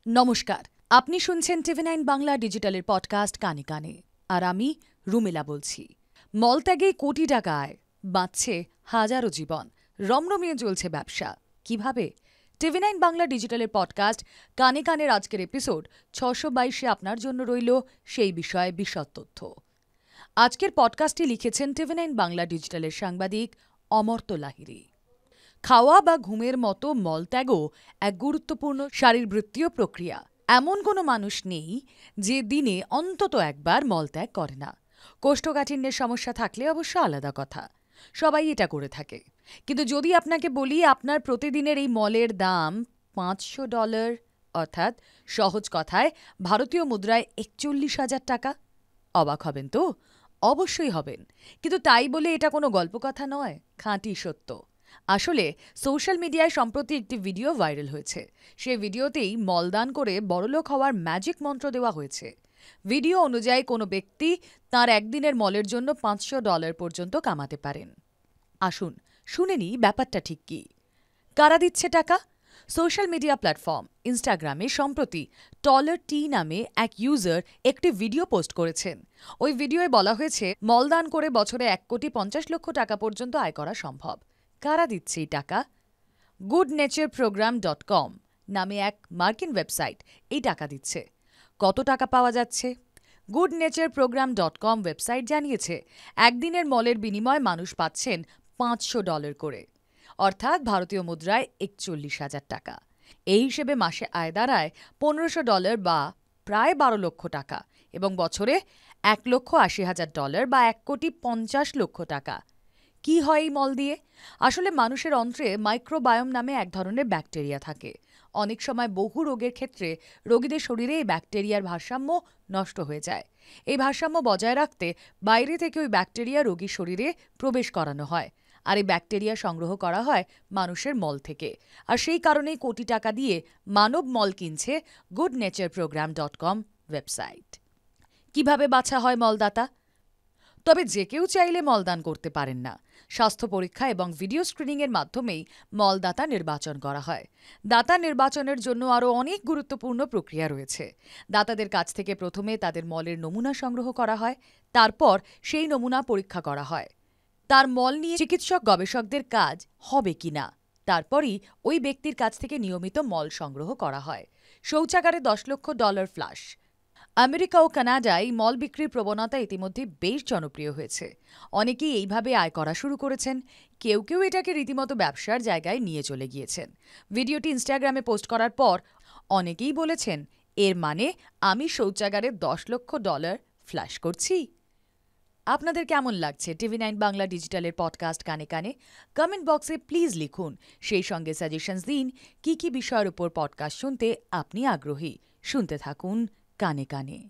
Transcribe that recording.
নমস্কার, আপনি শুনছেন টিভি9 বাংলা ডিজিটালের পডকাস্ট কানে কানে। আর আমি রুমেলা বলছি। মলত্যাগেই কোটি টাকা আয়, বাঁচছে হাজারো জীবন, রমরমিয়ে চলছে ব্যবসা। কিভাবে? টিভি9 বাংলা ডিজিটালের পডকাস্ট কানে কানের আজকের এপিসোড 622-এ আপনার জন্য রইল সেই বিষয়ে বিশদ তথ্য। আজকের পডকাস্টটি লিখেছেন টিভি9 বাংলা ডিজিটালের সাংবাদিক অমর্ত্য লাহিড়ী। খাওয়া বা ঘুমের মতো মলত্যাগও এক গুরুত্বপূর্ণ শারীরবৃত্তীয় প্রক্রিয়া। এমন কোনো মানুষ নেই যে দিনে অন্তত একবার মলত্যাগ করে না। কোষ্ঠকাঠিন্যের সমস্যা থাকলে অবশ্য আলাদা কথা, সবাই এটা করে থাকে। কিন্তু যদি আপনাকে বলি আপনার প্রতিদিনের এই মলের দাম $500, অর্থাৎ সহজ কথায় ভারতীয় মুদ্রায় 41,000 টাকা, অবাক হবেন তো? অবশ্যই হবেন। কিন্তু তাই বলে এটা কোনো গল্প কথা নয়, খাঁটি সত্য। আসলে সোশ্যাল মিডিয়ায় সম্প্রতি একটি ভিডিও ভাইরাল হয়েছে। সেই ভিডিওতেই মলদান করে বড়লোক হওয়ার ম্যাজিক মন্ত্র দেওয়া হয়েছে। ভিডিও অনুযায়ী কোনো ব্যক্তি তার একদিনের মলের জন্য $500 পর্যন্ত কামাতে পারেন। আসুন শুনে নিই ব্যাপারটা ঠিক কী। কারা দিচ্ছে টাকা? সোশ্যাল মিডিয়া প্ল্যাটফর্ম ইনস্টাগ্রামে সম্প্রতি $T নামে এক ইউজার একটি ভিডিও পোস্ট করেছেন। ওই ভিডিওয় বলা হয়েছে মলদান করে বছরে 1,50,00,000 পর্যন্ত আয় করা সম্ভব। কারা দিচ্ছে এই টাকা? goodnatureprogram.com নামে এক মার্কিন ওয়েবসাইট এই টাকা দিচ্ছে। কত টাকা পাওয়া যাচ্ছে? goodnatureprogram.com ওয়েবসাইট জানিয়েছে একদিনের মলের বিনিময়ে মানুষ পাচ্ছেন $500 করে, অর্থাৎ ভারতীয় মুদ্রায় 41,000 টাকা। এই হিসেবে মাসে আয় দাঁড়ায় $1,500 বা প্রায় 12 লক্ষ টাকা, এবং বছরে $1,80,000 বা 1,50,00,000 টাকা। কি হয় এই মল দিয়ে? আসলে মানুষের অন্ত্রে মাইক্রোবায়োম নামে এক ধরনের ব্যাকটেরিয়া থাকে। অনেক সময় বহু রোগের ক্ষেত্রে রোগীদের শরীরে এই ব্যাকটেরিয়ার ভারসাম্য নষ্ট হয়ে যায়। এই ভারসাম্য বজায় রাখতে বাইরে থেকে ওই ব্যাকটেরিয়া রোগীর শরীরে প্রবেশ করানো হয়, আর এই ব্যাকটেরিয়া সংগ্রহ করা হয় মানুষের মল থেকে। আর সেই কারণেই কোটি টাকা দিয়ে মানব মল কিনছে goodnatureprogram.com ওয়েবসাইট। কিভাবে বাছা হয় মলদাতা? তবে যে কেউ চাইলে মলদান করতে পারেন না। স্বাস্থ্য পরীক্ষা এবং ভিডিও স্ক্রিনিংয়ের মাধ্যমেই মলদাতা নির্বাচন করা হয়। দাতা নির্বাচনের জন্য আরও অনেক গুরুত্বপূর্ণ প্রক্রিয়া রয়েছে। দাতাদের কাছ থেকে প্রথমে তাদের মলের নমুনা সংগ্রহ করা হয়, তারপর সেই নমুনা পরীক্ষা করা হয়। তার মল নিয়ে চিকিৎসক গবেষকদের কাজ হবে কিনা, তারপরই ওই ব্যক্তির কাছ থেকে নিয়মিত মল সংগ্রহ করা হয়। শৌচাগারে $10 লক্ষ ফ্লাশ। আমেরিকা ও কানাডায় মল বিক্রির প্রবণতা ইতিমধ্যে বেশ জনপ্রিয় হয়েছে। অনেকেই এইভাবে আয় করা শুরু করেছেন। কেউ কেউ এটাকে রীতিমতো ব্যবসার জায়গায় নিয়ে চলে গিয়েছেন। ভিডিওটি ইনস্টাগ্রামে পোস্ট করার পর অনেকেই বলেছেন, এর মানে আমি শৌচাগারে $10 লক্ষ ফ্ল্যাশ করছি। আপনাদের কেমন লাগছে টিভি9 বাংলা ডিজিটালের পডকাস্ট কানে কানে? কমেন্ট বক্সে প্লিজ লিখুন। সেই সঙ্গে সাজেশনস দিন কি কি বিষয়ের উপর পডকাস্ট শুনতে আপনি আগ্রহী। শুনতে থাকুন কানে কানে।